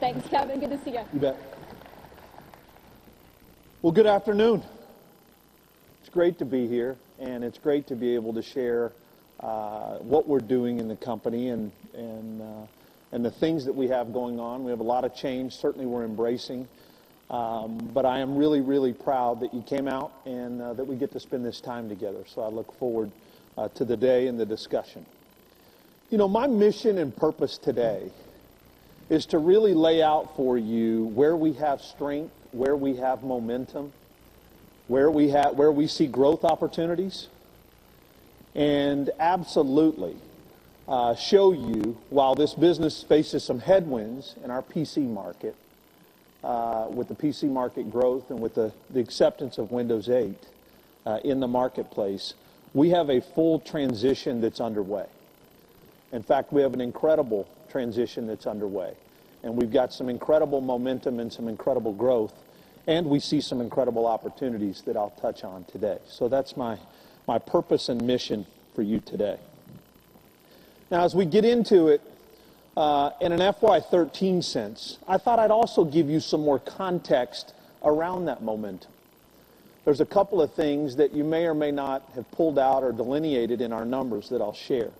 Thanks, Kevin. Good to see you. You bet. Well, good afternoon. It's great to be here, and it's great to be able to share what we're doing in the company and the things that we have going on. We have a lot of change. Certainly we're embracing. But I am really, really proud that you came out and that we get to spend this time together. So I look forward to the day and the discussion. You know, my mission and purpose today is to really lay out for you where we have strength, where we have momentum, where we see growth opportunities, and absolutely show you, while this business faces some headwinds in our PC market, with the PC market growth and with the acceptance of Windows 8 in the marketplace, we have a full transition that's underway. In fact, we have an incredible transition that's underway. And we've got some incredible momentum and some incredible growth. And we see some incredible opportunities that I'll touch on today. So that's my purpose and mission for you today. Now, as we get into it, in an FY13 sense, I thought I'd also give you some more context around that momentum. There's a couple of things that you may or may not have pulled out or delineated in our numbers that I'll share.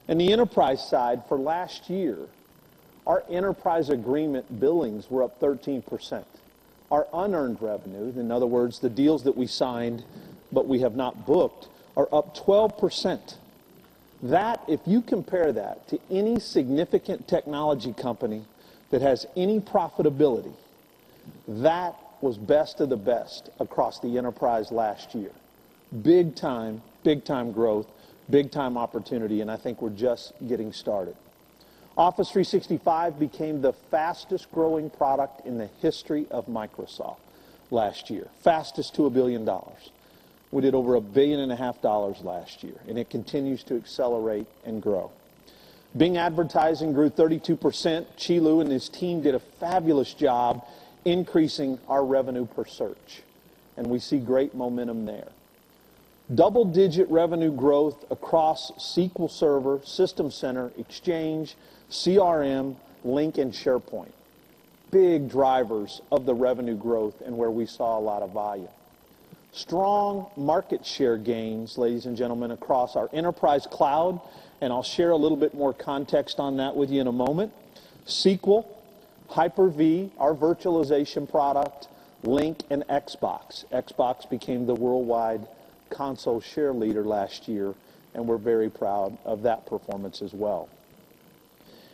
In the enterprise side, for last year, our enterprise agreement billings were up 13%. Our unearned revenue, in other words, the deals that we signed but we have not booked, are up 12%. That, if you compare that to any significant technology company that has any profitability, that was best of the best across the enterprise last year. Big time growth, big time opportunity, and I think we're just getting started. Office 365 became the fastest growing product in the history of Microsoft last year. Fastest to $1 billion. We did over $1.5 billion last year, and it continues to accelerate and grow. Bing advertising grew 32%. Chilu and his team did a fabulous job increasing our revenue per search, and we see great momentum there. Double-digit revenue growth across SQL Server, System Center, Exchange, CRM, Lync, and SharePoint. Big drivers of the revenue growth and where we saw a lot of volume. Strong market share gains, ladies and gentlemen, across our enterprise cloud, and I'll share a little bit more context on that with you in a moment. SQL, Hyper-V, our virtualization product, Lync, and Xbox. Xbox became the worldwide console share leader last year, and we're very proud of that performance as well.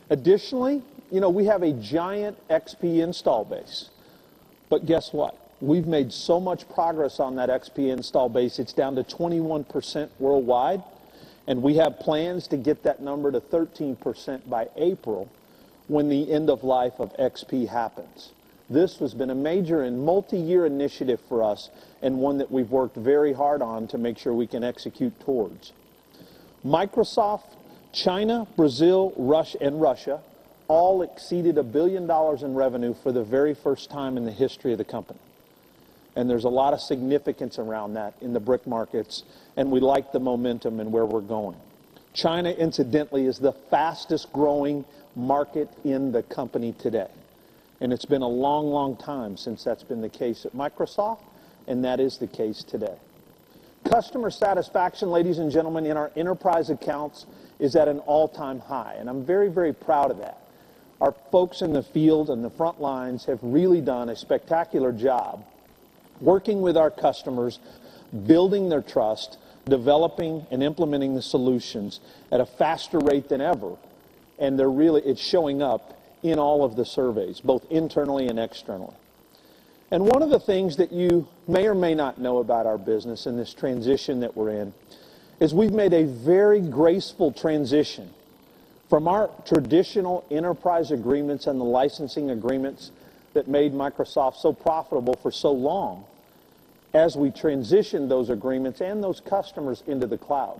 Additionally, you know, we have a giant XP install base. But guess what? We've made so much progress on that XP install base, it's down to 21% worldwide, and we have plans to get that number to 13% by April when the end of life of XP happens. This has been a major and multi-year initiative for us, and one that we've worked very hard on to make sure we can execute towards. Microsoft, China, Brazil, Russia all exceeded $1 billion in revenue for the very first time in the history of the company. And there's a lot of significance around that in the BRIC markets, and we like the momentum and where we're going. China, incidentally, is the fastest growing market in the company today. And it's been a long, long time since that's been the case at Microsoft, and that is the case today. Customer satisfaction, ladies and gentlemen, in our enterprise accounts is at an all-time high, and I'm very, very proud of that. Our folks in the field and the front lines have really done a spectacular job working with our customers, building their trust, developing and implementing the solutions at a faster rate than ever, and it's showing up in all of the surveys, both internally and externally. And one of the things that you may or may not know about our business in this transition that we're in is we've made a very graceful transition from our traditional enterprise agreements and the licensing agreements that made Microsoft so profitable for so long as we transition those agreements and those customers into the cloud.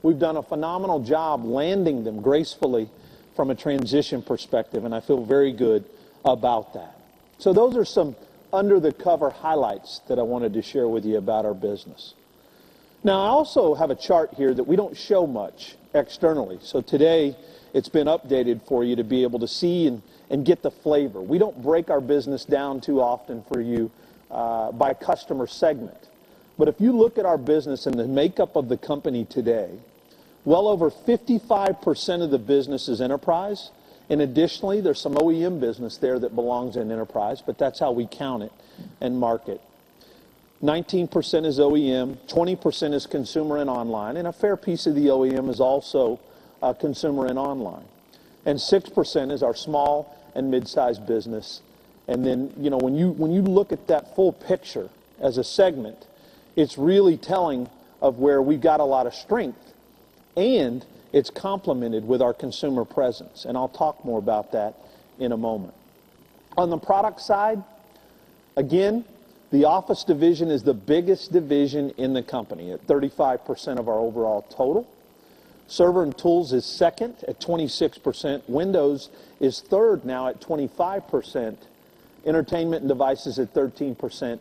We've done a phenomenal job landing them gracefully from a transition perspective, and I feel very good about that. So those are some under-the-cover highlights that I wanted to share with you about our business. Now, I also have a chart here that we don't show much externally. So today, it's been updated for you to be able to see and get the flavor. We don't break our business down too often for you by customer segment. But if you look at our business and the makeup of the company today, well over 55% of the business is enterprise. And additionally, there's some OEM business there that belongs in enterprise, but that's how we count it and mark it. 19% is OEM, 20% is consumer and online, and a fair piece of the OEM is also consumer and online. And 6% is our small and mid-sized business. And then, you know, when you look at that full picture as a segment, it's really telling of where we've got a lot of strength, and it's complemented with our consumer presence. And I'll talk more about that in a moment. On the product side, again, the Office division is the biggest division in the company at 35% of our overall total. Server and tools is second at 26%. Windows is third now at 25%. Entertainment and devices at 13%.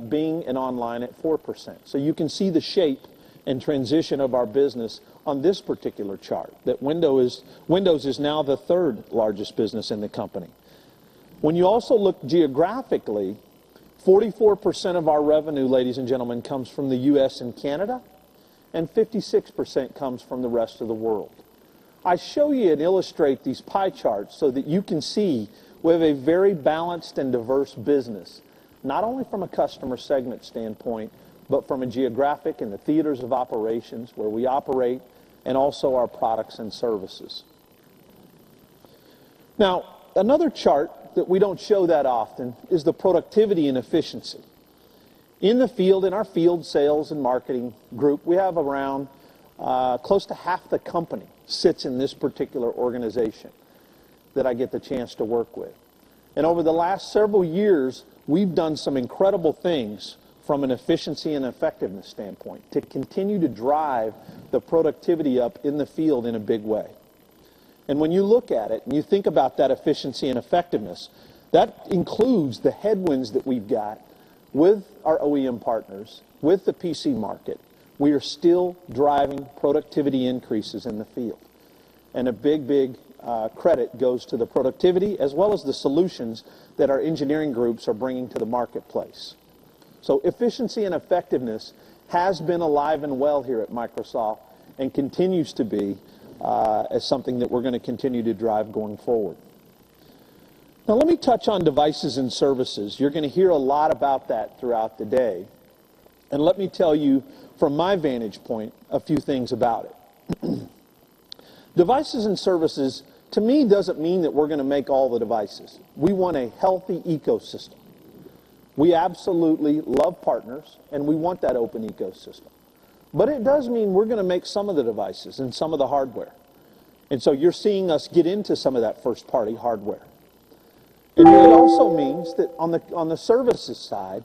Bing and online at 4%. So you can see the shape and transition of our business on this particular chart, that Windows is now the third largest business in the company. When you also look geographically, 44% of our revenue, ladies and gentlemen, comes from the U.S. and Canada, and 56% comes from the rest of the world. I show you and illustrate these pie charts so that you can see we have a very balanced and diverse business, not only from a customer segment standpoint, but from a geographic and the theaters of operations where we operate, and also our products and services. Now, another chart that we don't show that often is the productivity and efficiency. In the field, in our field sales and marketing group, we have around close to half the company sits in this particular organization that I get the chance to work with. And over the last several years, we've done some incredible things from an efficiency and effectiveness standpoint to continue to drive the productivity up in the field in a big way. And when you look at it and you think about that efficiency and effectiveness, that includes the headwinds that we've got with our OEM partners, with the PC market. We are still driving productivity increases in the field. And a big credit goes to the productivity as well as the solutions that our engineering groups are bringing to the marketplace. So efficiency and effectiveness has been alive and well here at Microsoft and continues to be as something that we're going to continue to drive going forward. Now let me touch on devices and services. You're going to hear a lot about that throughout the day. And let me tell you, from my vantage point, a few things about it. Devices and services, to me, doesn't mean that we're going to make all the devices. We want a healthy ecosystem. We absolutely love partners, and we want that open ecosystem. But it does mean we're going to make some of the devices and some of the hardware. And so you're seeing us get into some of that first-party hardware. And it also means that on the services side,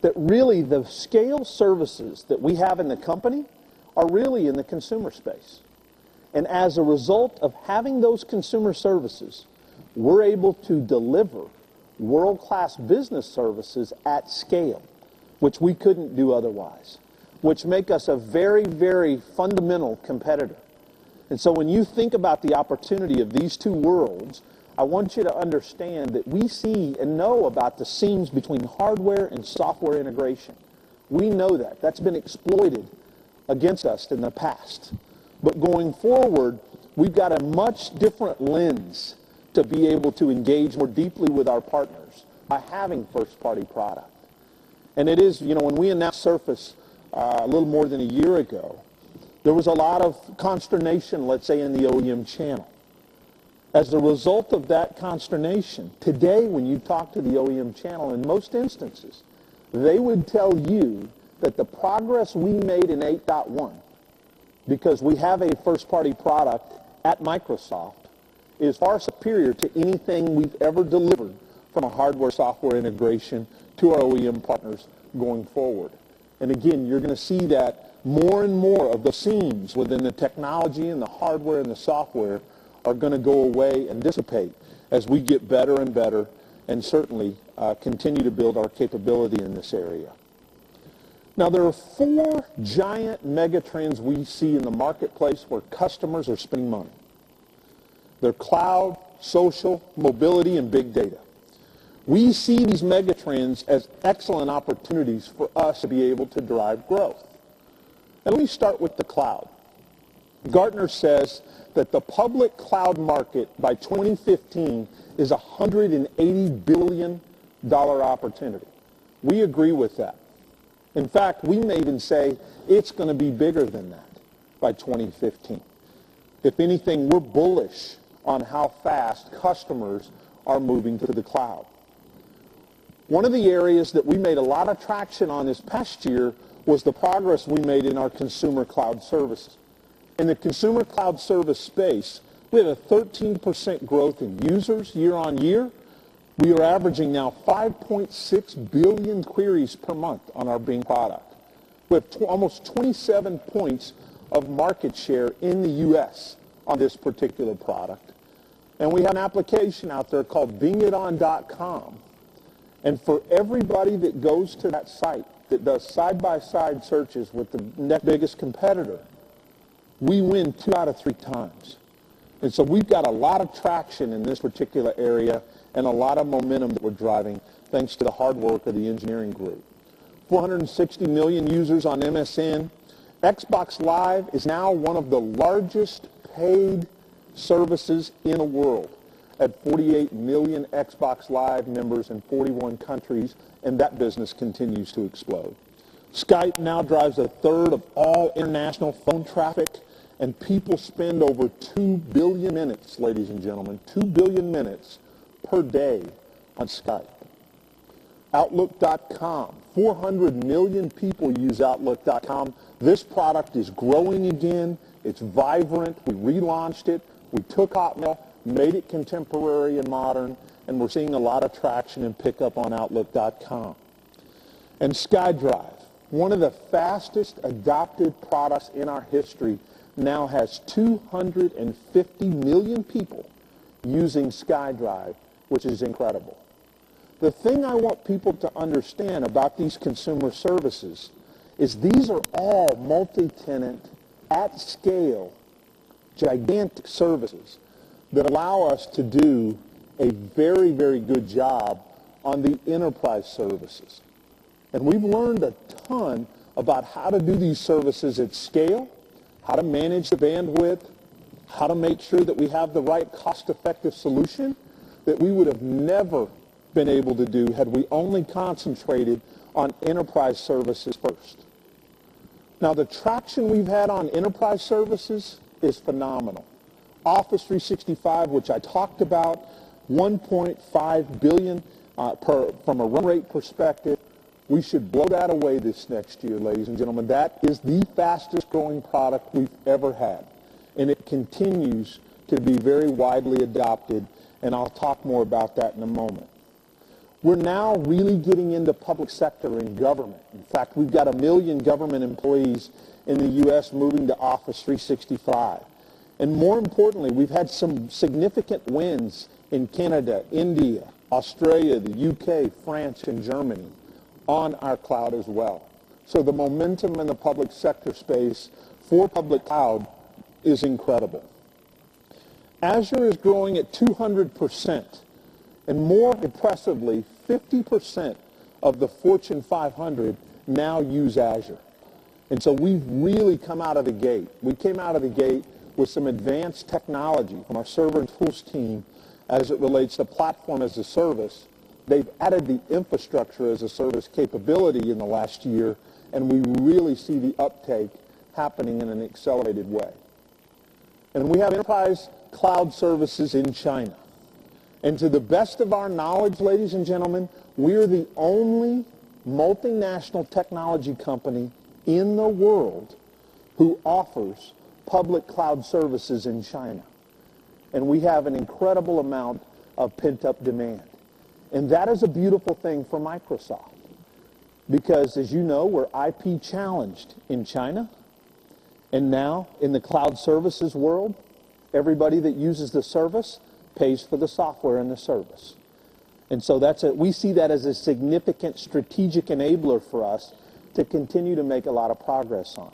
that really the scale services that we have in the company are really in the consumer space. And as a result of having those consumer services, we're able to deliver world-class business services at scale, which we couldn't do otherwise, which make us a very, very fundamental competitor. And so when you think about the opportunity of these two worlds, I want you to understand that we see and know about the seams between hardware and software integration. We know that. That's been exploited against us in the past. But going forward, we've got a much different lens to be able to engage more deeply with our partners by having first-party product. And it is, you know, when we announced Surface a little more than a year ago, there was a lot of consternation, let's say, in the OEM channel. As a result of that consternation, today when you talk to the OEM channel, in most instances, they would tell you that the progress we made in 8.1, because we have a first-party product at Microsoft, is far superior to anything we've ever delivered from a hardware-software integration to our OEM partners going forward. And again, you're going to see that more and more of the seams within the technology and the hardware and the software are going to go away and dissipate as we get better and better and certainly continue to build our capability in this area. Now, there are 4 giant mega trends we see in the marketplace where customers are spending money. They're cloud, social, mobility, and big data. We see these megatrends as excellent opportunities for us to be able to drive growth. And let me start with the cloud. Gartner says that the public cloud market by 2015 is a $180 billion opportunity. We agree with that. In fact, we may even say it's going to be bigger than that by 2015. If anything, we're bullish on how fast customers are moving to the cloud. One of the areas that we made a lot of traction on this past year was the progress we made in our consumer cloud services. In the consumer cloud service space, we had a 13% growth in users year on year. We are averaging now 5.6 billion queries per month on our Bing product. We have almost 27 points of market share in the U.S. on this particular product. And we have an application out there called bingiton.com. And for everybody that goes to that site that does side-by-side searches with the next biggest competitor, we win 2 out of 3 times. And so we've got a lot of traction in this particular area and a lot of momentum that we're driving thanks to the hard work of the engineering group. 460 million users on MSN. Xbox Live is now one of the largest paid services in the world at 48 million Xbox Live members in 41 countries, and that business continues to explode. Skype now drives a third of all international phone traffic, and people spend over 2 billion minutes, ladies and gentlemen, 2 billion minutes per day on Skype. Outlook.com, 400 million people use Outlook.com. This product is growing again. It's vibrant. We relaunched it. We took Hotmail, made it contemporary and modern, and we're seeing a lot of traction and pickup on Outlook.com. And SkyDrive, one of the fastest adopted products in our history, now has 250 million people using SkyDrive, which is incredible. The thing I want people to understand about these consumer services is these are all multi-tenant, at scale, gigantic services that allow us to do a very, very good job on the enterprise services. And we've learned a ton about how to do these services at scale, how to manage the bandwidth, how to make sure that we have the right cost-effective solution that we would have never been able to do had we only concentrated on enterprise services first. Now, the traction we've had on enterprise services is phenomenal. Office 365, which I talked about, 1.5 billion from a run rate perspective. We should blow that away this next year, ladies and gentlemen. That is the fastest growing product we've ever had. And it continues to be very widely adopted, and I'll talk more about that in a moment. We're now really getting into public sector and government. In fact, we've got 1 million government employees in the U.S. moving to Office 365. And more importantly, we've had some significant wins in Canada, India, Australia, the UK, France, and Germany on our cloud as well. So the momentum in the public sector space for public cloud is incredible. Azure is growing at 200%. And more impressively, 50% of the Fortune 500 now use Azure. And so we've really come out of the gate. We came out of the gate with some advanced technology from our server and tools team as it relates to platform as a service. They've added the infrastructure as a service capability in the last year, and we really see the uptake happening in an accelerated way. And we have enterprise cloud services in China. And to the best of our knowledge, ladies and gentlemen, we're the only multinational technology company in the world who offers public cloud services in China. And we have an incredible amount of pent-up demand. And that is a beautiful thing for Microsoft. Because, as you know, we're IP challenged in China. And now, in the cloud services world, everybody that uses the service pays for the software and the service. And so we see that as a significant strategic enabler for us to continue to make a lot of progress on.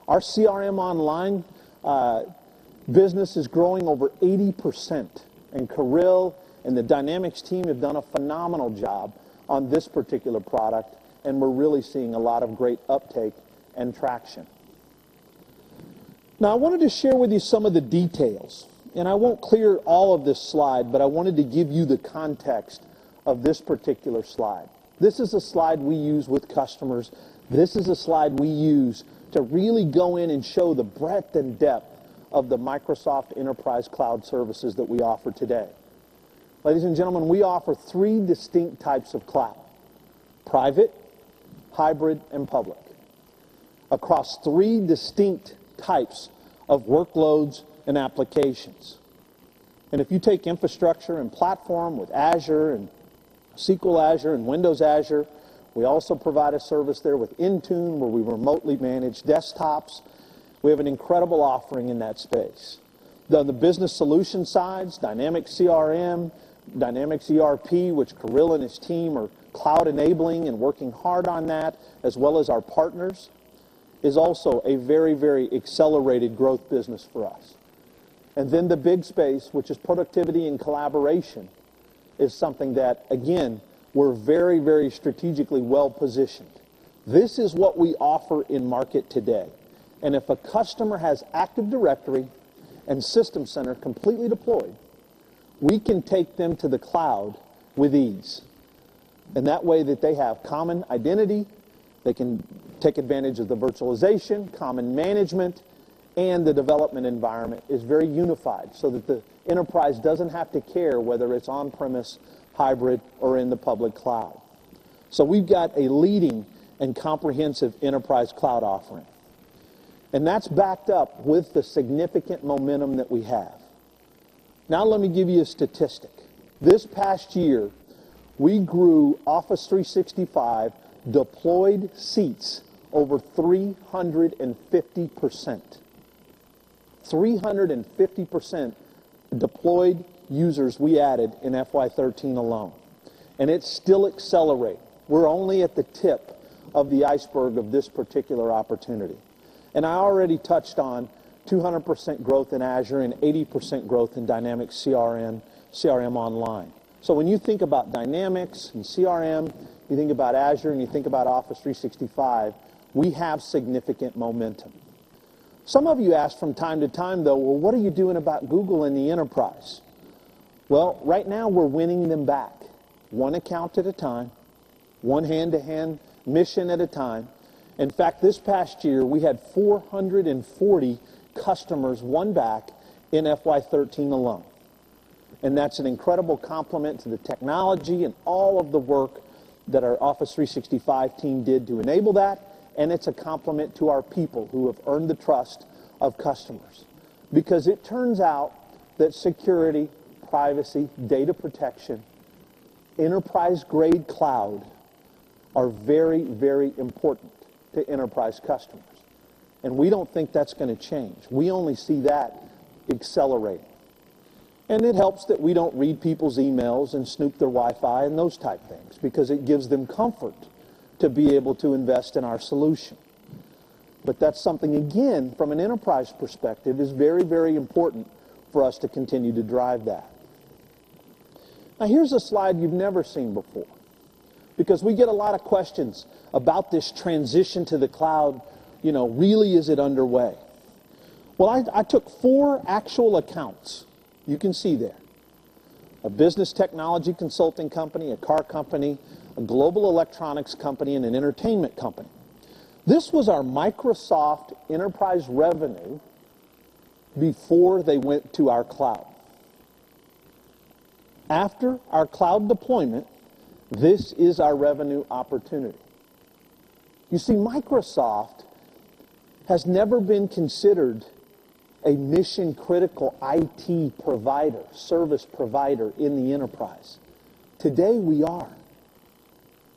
Our CRM Online Business is growing over 80%, and Kirill and the Dynamics team have done a phenomenal job on this particular product, and we're really seeing a lot of great uptake and traction. Now, I wanted to share with you some of the details, and I won't clear all of this slide, but I wanted to give you the context of this particular slide. This is a slide we use with customers. This is a slide we use to really go in and show the breadth and depth of the Microsoft Enterprise Cloud services that we offer today. Ladies and gentlemen, we offer 3 distinct types of cloud: private, hybrid, and public, across 3 distinct types of workloads and applications. And if you take infrastructure and platform with Azure and SQL Azure and Windows Azure, we also provide a service there with Intune where we remotely manage desktops. We have an incredible offering in that space. On the business solution sides, Dynamics CRM, Dynamics ERP, which Kirill and his team are cloud enabling and working hard on that, as well as our partners, is also a very, very accelerated growth business for us. And then the big space, which is productivity and collaboration, is something that, again, we're very, very strategically well positioned. This is what we offer in market today. And if a customer has Active Directory and System Center completely deployed, we can take them to the cloud with ease. And that way that they have common identity, they can take advantage of the virtualization, common management, and the development environment is very unified so that the enterprise doesn't have to care whether it's on-premise, hybrid, or in the public cloud. So we've got a leading and comprehensive enterprise cloud offering. And that's backed up with the significant momentum that we have. Now let me give you a statistic. This past year, we grew Office 365 deployed seats over 350%. 350% deployed users we added in FY13 alone. And it's still accelerating. We're only at the tip of the iceberg of this particular opportunity. And I already touched on 200% growth in Azure and 80% growth in Dynamics CRM Online. So when you think about Dynamics and CRM, you think about Azure and you think about Office 365, we have significant momentum. Some of you ask from time to time, though, well, what are you doing about Google and the enterprise? Well, right now we're winning them back, one account at a time, one hand-to-hand mission at a time. In fact, this past year, we had 440 customers won back in FY13 alone. And that's an incredible compliment to the technology and all of the work that our Office 365 team did to enable that. And it's a compliment to our people who have earned the trust of customers. Because it turns out that security, privacy, data protection, enterprise-grade cloud are very, very important to enterprise customers. And we don't think that's going to change. We only see that accelerating. And it helps that we don't read people's emails and snoop their Wi-Fi and those type things, because it gives them comfort to be able to invest in our solution. But that's something, again, from an enterprise perspective, is very, very important for us to continue to drive that. Now, here's a slide you've never seen before, because we get a lot of questions about this transition to the cloud. You know, really, is it underway? Well, I took 4 actual accounts. You can see there. A business technology consulting company, a car company, a global electronics company, and an entertainment company. This was our Microsoft enterprise revenue before they went to our cloud. After our cloud deployment, this is our revenue opportunity. You see, Microsoft has never been considered a mission-critical IT provider, service provider in the enterprise. Today we are.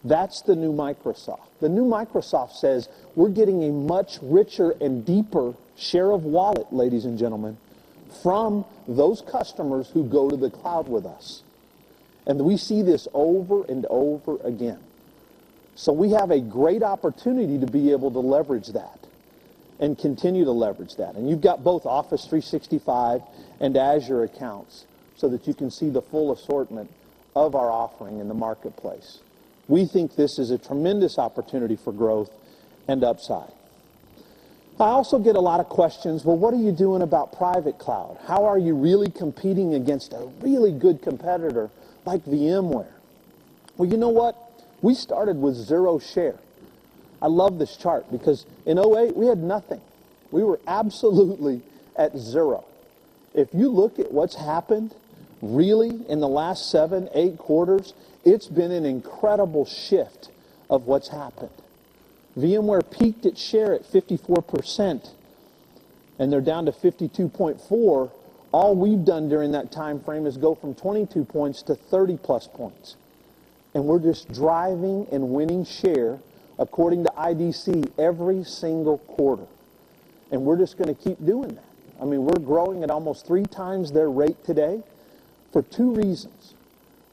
That's the new Microsoft. The new Microsoft says we're getting a much richer and deeper share of wallet, ladies and gentlemen, from those customers who go to the cloud with us. And we see this over and over again. So we have a great opportunity to be able to leverage that. and continue to leverage that. And you've got both Office 365 and Azure accounts so that you can see the full assortment of our offering in the marketplace. We think this is a tremendous opportunity for growth and upside. I also get a lot of questions, well, what are you doing about private cloud? How are you really competing against a really good competitor like VMware? Well, you know what? We started with 0 share. I love this chart because in 2008, we had nothing. We were absolutely at 0. If you look at what's happened really in the last 7, 8 quarters, it's been an incredible shift of what's happened. VMware peaked its share at 54%, and they're down to 52.4. All we've done during that time frame is go from 22 points to 30-plus points. And we're just driving and winning share, according to IDC, every single quarter. And we're just going to keep doing that. I mean, we're growing at almost 3 times their rate today for 2 reasons.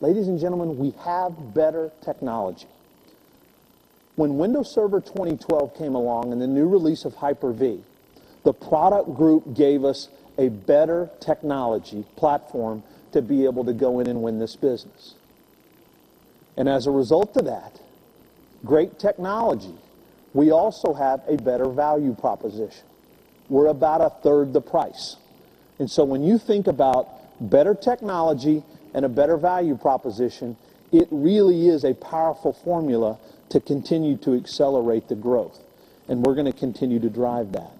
Ladies and gentlemen, we have better technology. When Windows Server 2012 came along and the new release of Hyper-V, the product group gave us a better technology platform to be able to go in and win this business. And as a result of that, great technology, we also have a better value proposition. We're about 1/3 the price. And so when you think about better technology and a better value proposition, it really is a powerful formula to continue to accelerate the growth. And we're going to continue to drive that.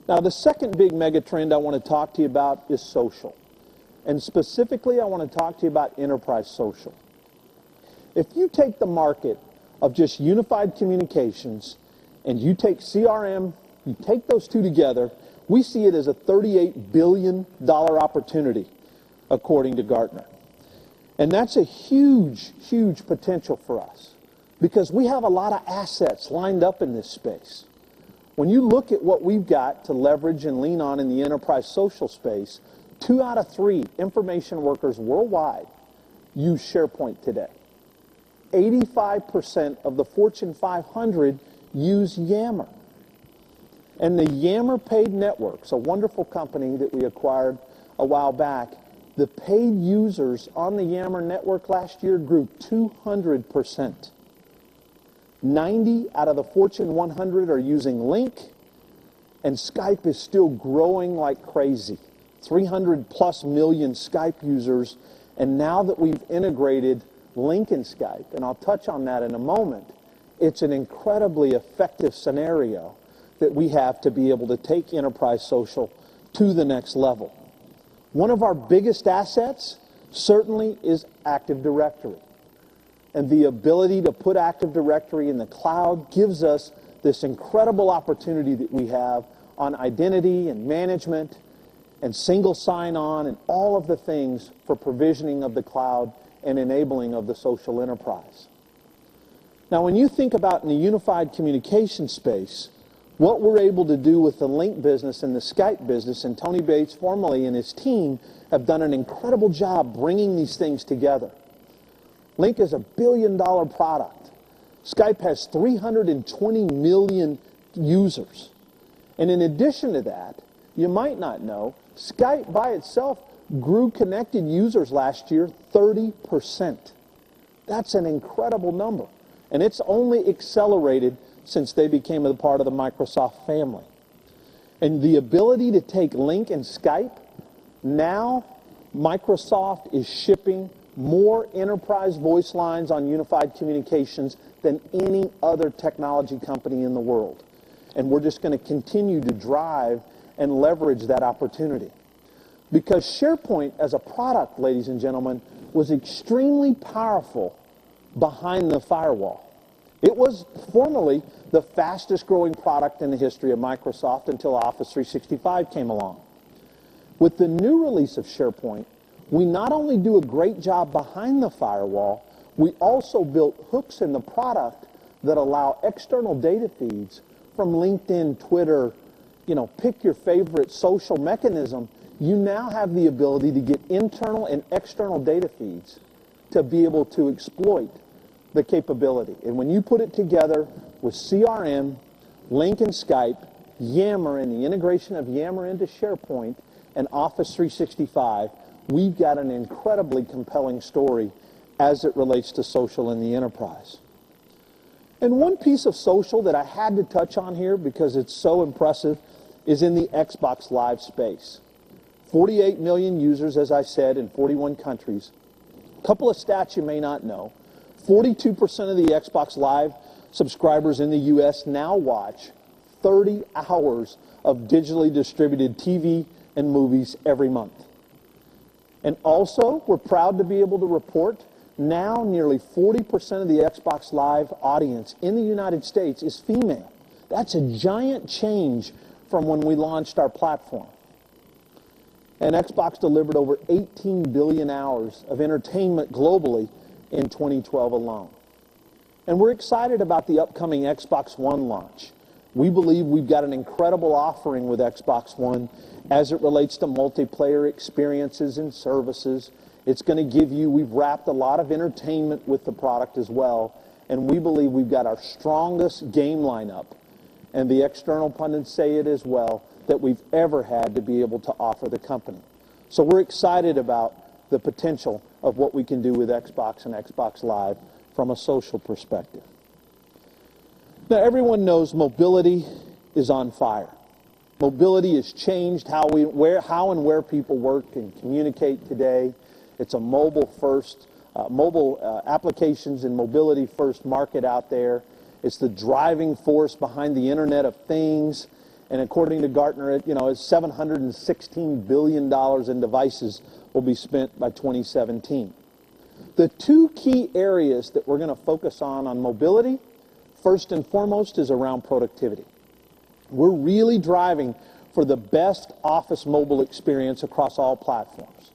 Now, the second big mega trend I want to talk to you about is social. And specifically, I want to talk to you about enterprise social. If you take the market of just unified communications and you take CRM, you take those two together, we see it as a $38 billion opportunity, according to Gartner. And that's a huge, huge potential for us because we have a lot of assets lined up in this space. When you look at what we've got to leverage and lean on in the enterprise social space, 2 out of 3 information workers worldwide use SharePoint today. 85% of the Fortune 500 use Yammer. And the Yammer paid networks, a wonderful company that we acquired a while back, the paid users on the Yammer network last year grew 200%. 90 out of the Fortune 100 are using Lync, and Skype is still growing like crazy. 300+ million Skype users, and now that we've integrated Lync and Skype, and I'll touch on that in a moment, it's an incredibly effective scenario that we have to be able to take enterprise social to the next level. One of our biggest assets certainly is Active Directory. And the ability to put Active Directory in the cloud gives us this incredible opportunity that we have on identity and management and single sign-on and all of the things for provisioning of the cloud and enabling of the social enterprise. Now, when you think about in the unified communication space, what we're able to do with the Lync business and the Skype business, and Tony Bates formerly and his team have done an incredible job bringing these things together. Lync is a $1 billion product. Skype has 320 million users. And in addition to that, you might not know, Skype by itself grew connected users last year 30%. That's an incredible number. And it's only accelerated since they became a part of the Microsoft family. And the ability to take Lync and Skype, now Microsoft is shipping more enterprise voice lines on unified communications than any other technology company in the world. And we're just going to continue to drive and leverage that opportunity. Because SharePoint as a product, ladies and gentlemen, was extremely powerful behind the firewall. It was formerly the fastest growing product in the history of Microsoft until Office 365 came along. With the new release of SharePoint, we not only do a great job behind the firewall, we also built hooks in the product that allow external data feeds from LinkedIn, Twitter, pick your favorite social mechanism. You now have the ability to get internal and external data feeds to be able to exploit the capability. And when you put it together with CRM, Lync and Skype, Yammer and the integration of Yammer into SharePoint and Office 365, we've got an incredibly compelling story as it relates to social in the enterprise. And one piece of social that I had to touch on here because it's so impressive is in the Xbox Live space. 48 million users, as I said, in 41 countries. A couple of stats you may not know. 42% of the Xbox Live subscribers in the U.S. now watch 30 hours of digitally distributed TV and movies every month. And also, we're proud to be able to report now nearly 40% of the Xbox Live audience in the United States is female. That's a giant change from when we launched our platform. And Xbox delivered over 18 billion hours of entertainment globally in 2012 alone. And we're excited about the upcoming Xbox One launch. We believe we've got an incredible offering with Xbox One as it relates to multiplayer experiences and services. It's going to give you, we've wrapped a lot of entertainment with the product as well, and we believe we've got our strongest game lineup, and the external pundits say it as well, that we've ever had to be able to offer the company. So we're excited about the potential of what we can do with Xbox and Xbox Live from a social perspective. Now, everyone knows mobility is on fire. Mobility has changed how and where people work and communicate today. It's a mobile applications and mobility first market out there. It's the driving force behind the Internet of Things. And according to Gartner, it's $716 billion in devices will be spent by 2017. The two key areas that we're going to focus on mobility, first and foremost, is around productivity. We're really driving for the best Office mobile experience across all platforms.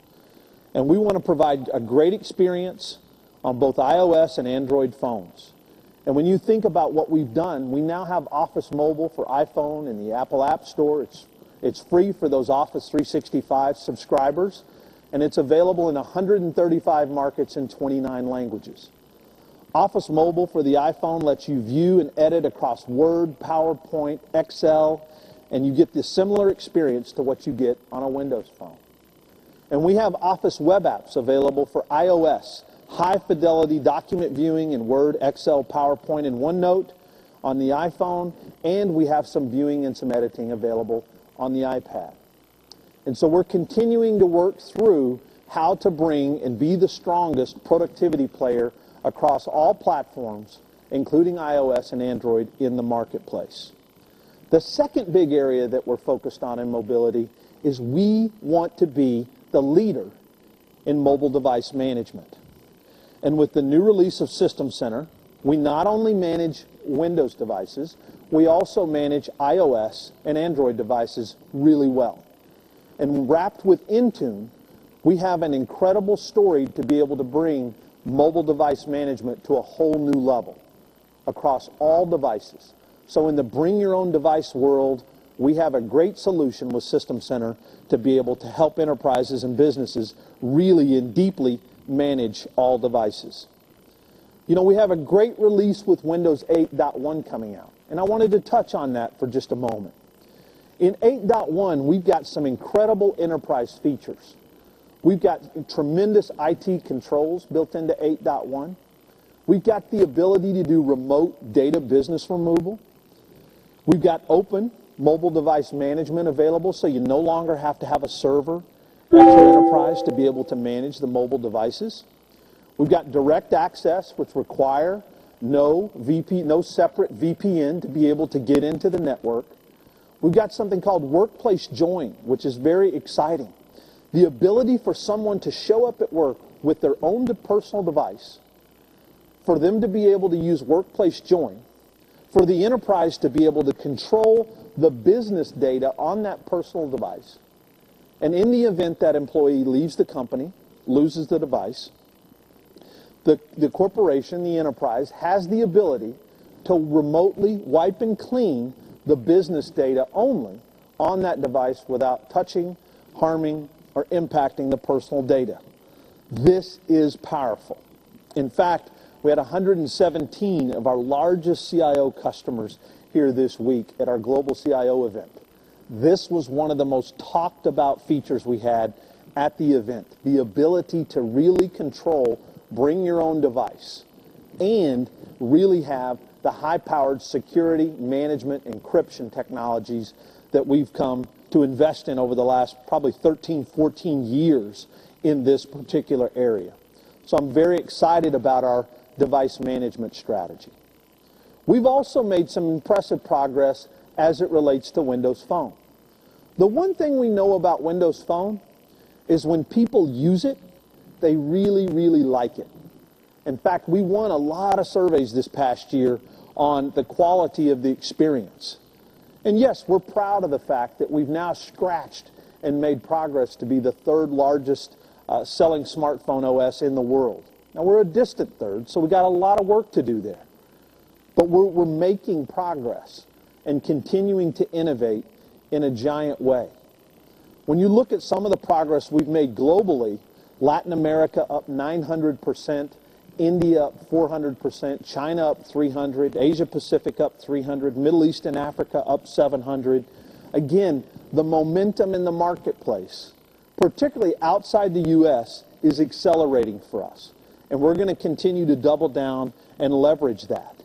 And we want to provide a great experience on both iOS and Android phones. And when you think about what we've done, we now have Office Mobile for iPhone in the Apple App Store. It's free for those Office 365 subscribers, and it's available in 135 markets in 29 languages. Office Mobile for the iPhone lets you view and edit across Word, PowerPoint, Excel, and you get the similar experience to what you get on a Windows phone. And we have Office web apps available for iOS, high-fidelity document viewing in Word, Excel, PowerPoint, and OneNote on the iPhone, and we have some viewing and some editing available on the iPad. And so we're continuing to work through how to bring and be the strongest productivity player across all platforms, including iOS and Android, in the marketplace. The second big area that we're focused on in mobility is we want to be the leader in mobile device management. And with the new release of System Center, we not only manage Windows devices, we also manage iOS and Android devices really well. And wrapped with Intune, we have an incredible story to be able to bring mobile device management to a whole new level across all devices. So in the bring your own device world, we have a great solution with System Center to be able to help enterprises and businesses really and deeply manage all devices. You know, we have a great release with Windows 8.1 coming out, and I wanted to touch on that for just a moment. In 8.1, we've got some incredible enterprise features. We've got tremendous IT controls built into 8.1. We've got the ability to do remote data business removal. We've got open mobile device management available, so you no longer have to have a server at your enterprise to be able to manage the mobile devices. We've got direct access, which require no separate VPN to be able to get into the network. We've got something called Workplace Join, which is very exciting. The ability for someone to show up at work with their own personal device, for them to be able to use Workplace Join, for the enterprise to be able to control the business data on that personal device. And in the event that employee leaves the company, loses the device, the corporation, the enterprise, has the ability to remotely wipe and clean the business data only on that device without touching, harming, or impacting the personal data. This is powerful. In fact, we had 117 of our largest CIO customers here this week at our Global CIO event. This was one of the most talked about features we had at the event, the ability to really control, bring your own device, and really have the high-powered security, management, encryption technologies that we've come to invest in over the last probably 13, 14 years in this particular area. So I'm very excited about our device management strategy. We've also made some impressive progress as it relates to Windows Phone. The one thing we know about Windows Phone is when people use it, they really, really like it. In fact, we won a lot of surveys this past year on the quality of the experience. And yes, we're proud of the fact that we've now scratched and made progress to be the third largest selling smartphone OS in the world. Now, we're a distant third, so we got a lot of work to do there. But we're making progress and continuing to innovate in a giant way. When you look at some of the progress we've made globally, Latin America up 900%, India up 400%, China up 300%, Asia Pacific up 300%, Middle East and Africa up 700%. Again, the momentum in the marketplace, particularly outside the U.S., is accelerating for us. And we're going to continue to double down and leverage that.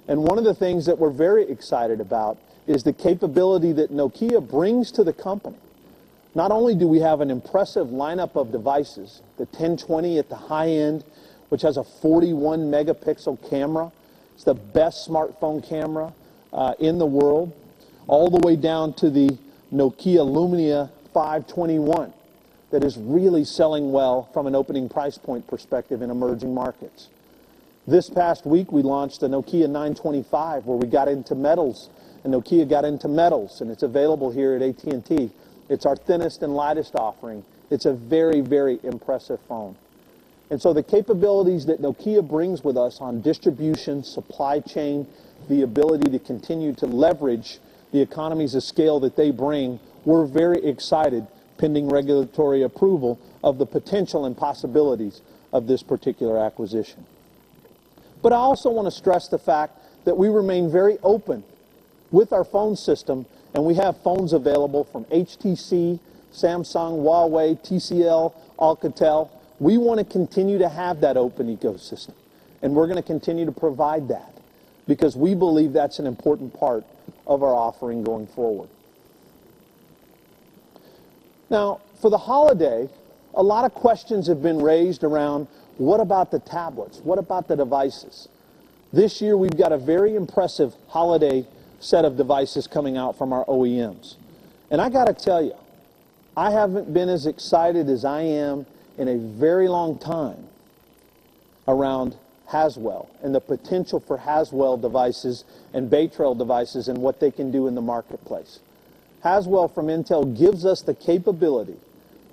And one of the things that we're very excited about is the capability that Nokia brings to the company. Not only do we have an impressive lineup of devices, the 1020 at the high end, which has a 41 megapixel camera. It's the best smartphone camera in the world, all the way down to the Nokia Lumia 521 that is really selling well from an opening price point perspective in emerging markets. This past week, we launched the Nokia 925, where we got into metals, and Nokia got into metals, and it's available here at AT&T. It's our thinnest and lightest offering. It's a very, very impressive phone. And so the capabilities that Nokia brings with us on distribution, supply chain, the ability to continue to leverage the economies of scale that they bring, we're very excited, pending regulatory approval, of the potential and possibilities of this particular acquisition. But I also want to stress the fact that we remain very open with our phone system, and we have phones available from HTC, Samsung, Huawei, TCL, Alcatel. We want to continue to have that open ecosystem, and we're going to continue to provide that because we believe that's an important part of our offering going forward. Now, for the holiday, a lot of questions have been raised around what about the tablets? What about the devices? This year, we've got a very impressive holiday set of devices coming out from our OEMs. And I got to tell you, I haven't been as excited as I am in a very long time around Haswell and the potential for Haswell devices and Bay Trail devices and what they can do in the marketplace. Haswell from Intel gives us the capability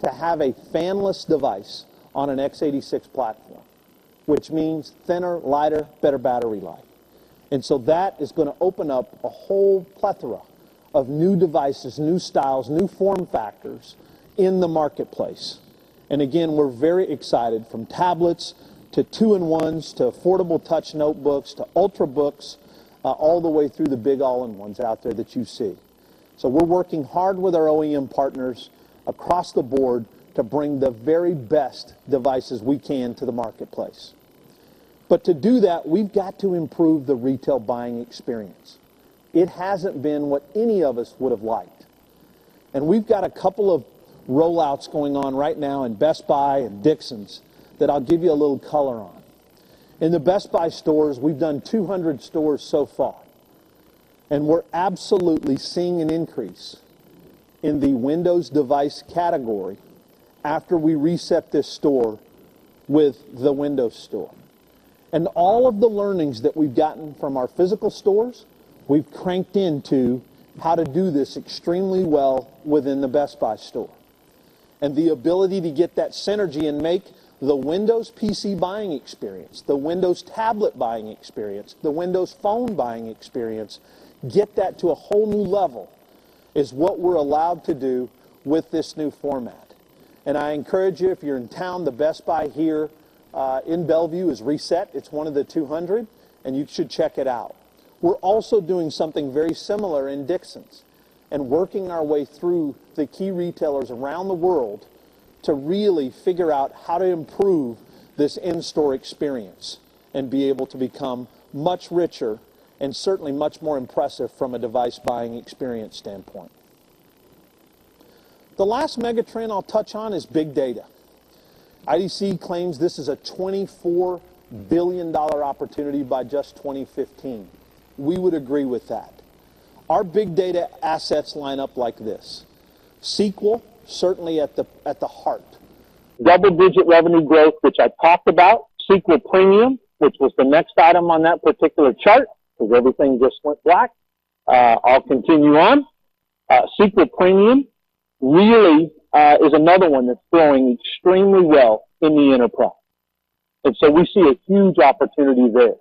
to have a fanless device on an x86 platform, which means thinner, lighter, better battery life. And so that is going to open up a whole plethora of new devices, new styles, new form factors in the marketplace. And again, we're very excited, from tablets to 2-in-1s to affordable touch notebooks to ultrabooks, all the way through the big all-in-ones out there that you see. So we're working hard with our OEM partners across the board to bring the very best devices we can to the marketplace. But to do that, we've got to improve the retail buying experience. It hasn't been what any of us would have liked. And we've got a couple of rollouts going on right now in Best Buy and Dixon's that I'll give you a little color on. In the Best Buy stores, we've done 200 stores so far. And we're absolutely seeing an increase in the Windows device category after we reset this store with the Windows Store. And all of the learnings that we've gotten from our physical stores, we've cranked into how to do this extremely well within the Best Buy store. And the ability to get that synergy and make the Windows PC buying experience, the Windows tablet buying experience, the Windows phone buying experience, get that to a whole new level is what we're allowed to do with this new format. And I encourage you, if you're in town, the Best Buy here in Bellevue is reset. It's one of the 200, and you should check it out. We're also doing something very similar in Dixon's and working our way through the key retailers around the world to really figure out how to improve this in-store experience and be able to become much richer and certainly much more impressive from a device buying experience standpoint. The last megatrend I'll touch on is big data. IDC claims this is a $24 billion opportunity by just 2015. We would agree with that. Our big data assets line up like this. SQL, certainly at the heart. Double-digit revenue growth, which I talked about. SQL Premium, which was the next item on that particular chart, because everything just went black. I'll continue on. SQL Premium really is another one that's growing extremely well in the enterprise. And so we see a huge opportunity there.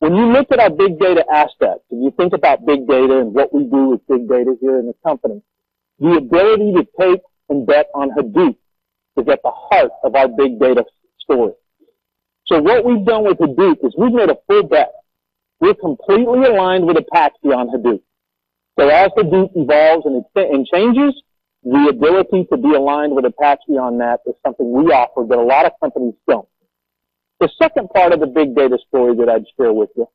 When you look at our big data assets, and you think about big data and what we do with big data here in the company, the ability to take and bet on Hadoop is at the heart of our big data story. So what we've done with Hadoop is we've made a full bet. We're completely aligned with Apache on Hadoop. So as Hadoop evolves and changes, the ability to be aligned with Apache on that is something we offer that a lot of companies don't. The second part of the big data story that I'd share with you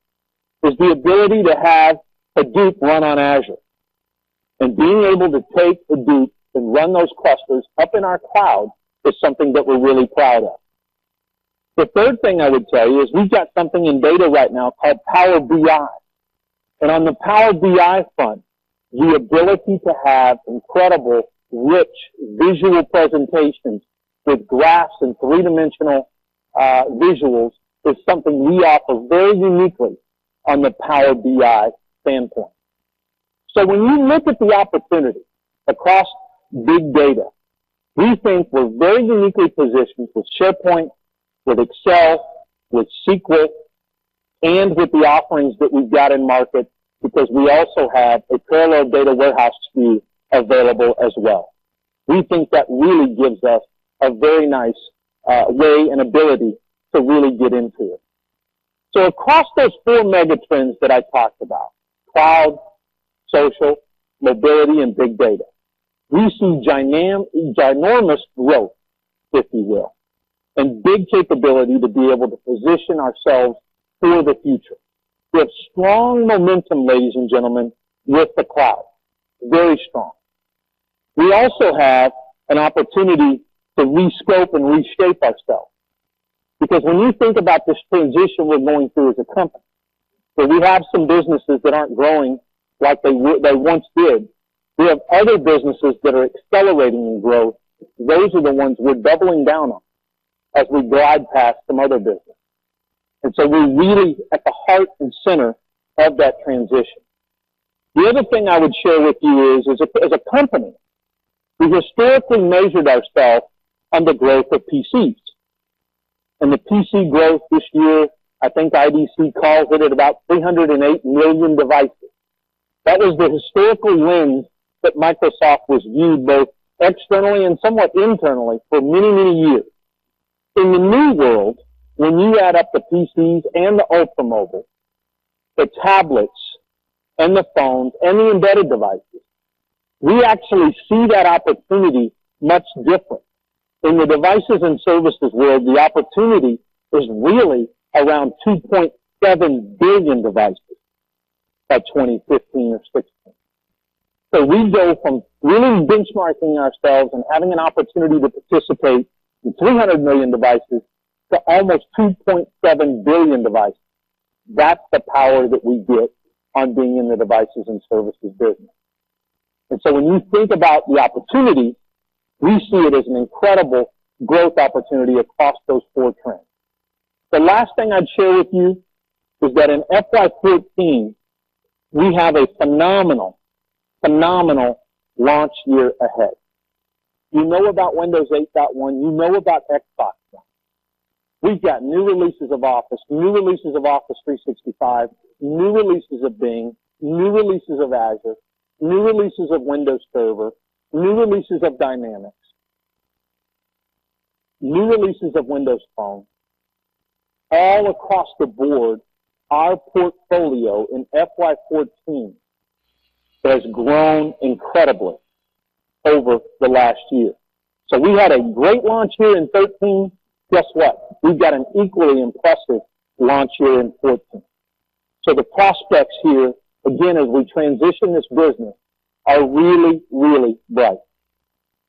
is the ability to have Hadoop run on Azure. And being able to take Hadoop and run those clusters up in our cloud is something that we're really proud of. The third thing I would tell you is we've got something in beta right now called Power BI. And on the Power BI front, the ability to have incredible, rich visual presentations with graphs and three-dimensional visuals is something we offer very uniquely on the Power BI standpoint. So when you look at the opportunity across big data, we think we're very uniquely positioned with SharePoint, with Excel, with SQL, and with the offerings that we've got in market, because we also have a parallel data warehouse SKU available as well. We think that really gives us a very nice way and ability to really get into it. So across those four mega trends that I talked about, cloud, social, mobility, and big data, we see ginormous growth, if you will, and big capability to be able to position ourselves for the future. We have strong momentum, ladies and gentlemen, with the cloud. Very strong. We also have an opportunity to rescope and reshape ourselves. Because when you think about this transition we're going through as a company, where we have some businesses that aren't growing like they once did, we have other businesses that are accelerating in growth. Those are the ones we're doubling down on as we glide past some other business. And so we're really at the heart and center of that transition. The other thing I would share with you is, as a company, we historically measured ourselves on the growth of PCs. And the PC growth this year, I think IDC calls it at about 308 million devices. That was the historical lens that Microsoft was viewed both externally and somewhat internally for many, many years. In the new world, when you add up the PCs and the ultramobile, the tablets and the phones and the embedded devices, we actually see that opportunity much different. In the devices and services world, the opportunity is really around 2.7 billion devices by 2015 or 16. So we go from really benchmarking ourselves and having an opportunity to participate in 300 million devices to almost 2.7 billion devices. That's the power that we get on being in the devices and services business. And so when you think about the opportunity, we see it as an incredible growth opportunity across those four trends. The last thing I'd share with you is that in FY14, we have a phenomenal launch year ahead. You know about Windows 8.1. You know about Xbox One. We've got new releases of Office, new releases of Office 365, new releases of Bing, new releases of Azure, new releases of Windows Server, new releases of Dynamics, new releases of Windows Phone. All across the board, our portfolio in FY14 has grown incredibly over the last year. So we had a great launch here in 13. Guess what? We've got an equally impressive launch here in 14. So the prospects here, again, as we transition this business, are really, really bright.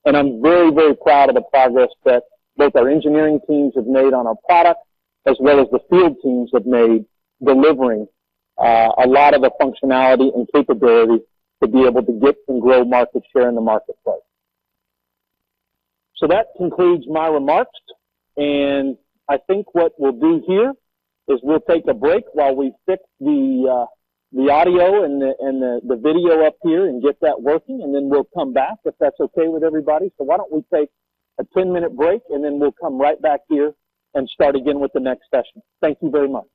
And I'm very, very proud of the progress that both our engineering teams have made on our product, as well as the field teams have made delivering a lot of the functionality and capability to be able to get and grow market share in the marketplace. So that concludes my remarks, and I think what we'll do here is we'll take a break while we fix the audio and the video up here and get that working, and then we'll come back if that's okay with everybody. So why don't we take a 10-minute break, and then we'll come right back here and start again with the next session. Thank you very much.